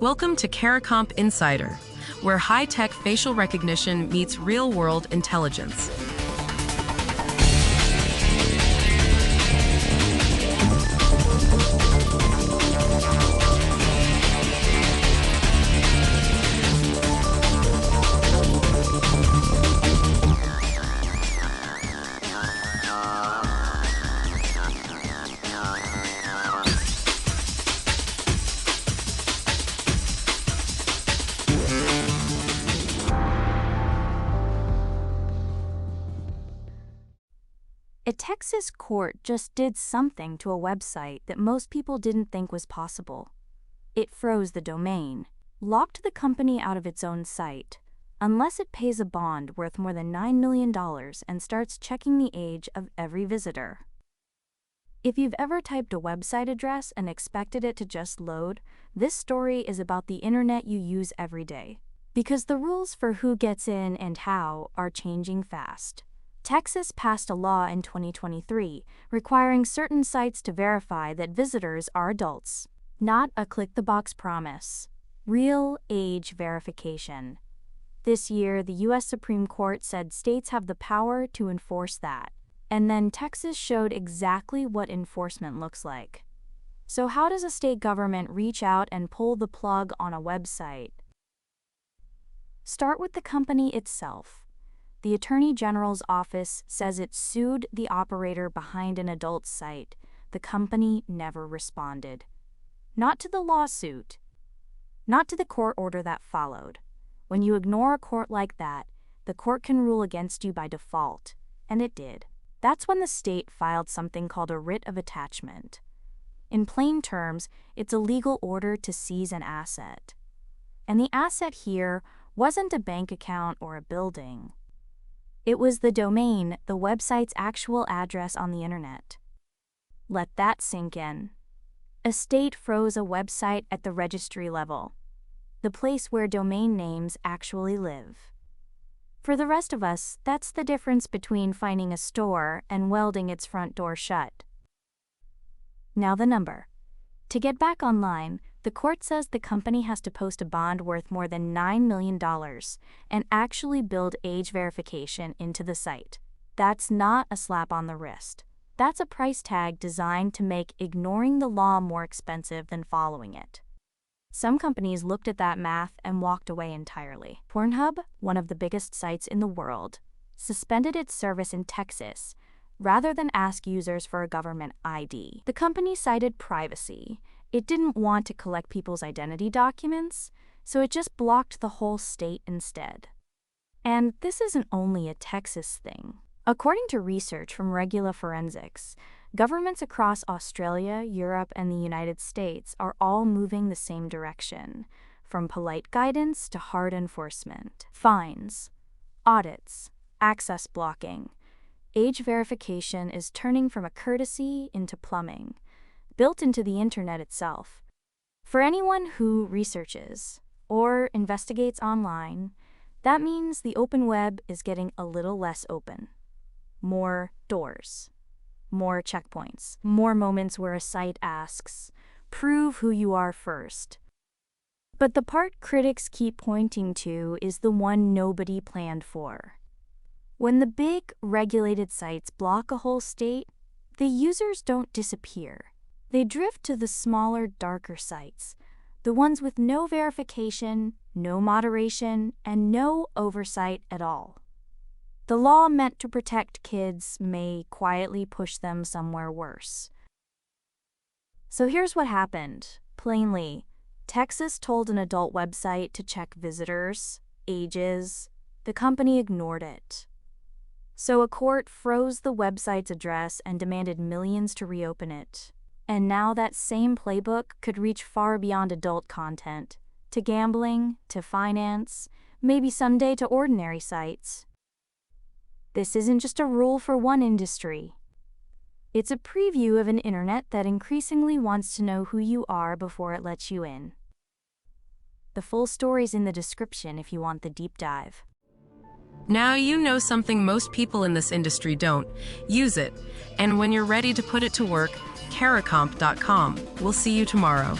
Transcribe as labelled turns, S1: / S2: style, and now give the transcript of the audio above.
S1: Welcome to Caricomp Insider, where high-tech facial recognition meets real-world intelligence.
S2: A Texas court just did something to a website that most people didn't think was possible. It froze the domain, locked the company out of its own site, unless it pays a bond worth more than $9 million and starts checking the age of every visitor. If you've ever typed a website address and expected it to just load, this story is about the internet you use every day. Because the rules for who gets in and how are changing fast. Texas passed a law in 2023 requiring certain sites to verify that visitors are adults. Not a click-the-box promise. Real age verification. This year, the U.S. Supreme Court said states have the power to enforce that. And then Texas showed exactly what enforcement looks like. So how does a state government reach out and pull the plug on a website? Start with the company itself. The Attorney General's office says it sued the operator behind an adult site. The company never responded. Not to the lawsuit. Not to the court order that followed. When you ignore a court like that, the court can rule against you by default. And it did. That's when the state filed something called a writ of attachment. In plain terms, it's a legal order to seize an asset. And the asset here wasn't a bank account or a building. It was the domain, the website's actual address on the internet. Let that sink in. A state froze a website at the registry level, the place where domain names actually live. For the rest of us, that's the difference between finding a store and welding its front door shut. Now the number. To get back online, the court says the company has to post a bond worth more than $9 million and actually build age verification into the site. That's not a slap on the wrist. That's a price tag designed to make ignoring the law more expensive than following it. Some companies looked at that math and walked away entirely. Pornhub, one of the biggest sites in the world, suspended its service in Texas rather than ask users for a government ID. The company cited privacy. It didn't want to collect people's identity documents, so it just blocked the whole state instead. And this isn't only a Texas thing. According to research from Regula Forensics, governments across Australia, Europe, and the United States are all moving the same direction, from polite guidance to hard enforcement. Fines, audits, access blocking. Age verification is turning from a courtesy into plumbing, built into the internet itself. For anyone who researches or investigates online, that means the open web is getting a little less open. More doors, more checkpoints, more moments where a site asks, "Prove who you are first." But the part critics keep pointing to is the one nobody planned for. When the big, regulated sites block a whole state, the users don't disappear. They drift to the smaller, darker sites, the ones with no verification, no moderation, and no oversight at all. The law meant to protect kids may quietly push them somewhere worse. So here's what happened. Plainly, Texas told an adult website to check visitors, ages. The company ignored it. So a court froze the website's address and demanded millions to reopen it. And now that same playbook could reach far beyond adult content, to gambling, to finance, maybe someday to ordinary sites. This isn't just a rule for one industry. It's a preview of an internet that increasingly wants to know who you are before it lets you in. The full story's in the description if you want the deep dive.
S1: Now you know something most people in this industry don't. Use it. And when you're ready to put it to work, Caricomp.com. We'll see you tomorrow.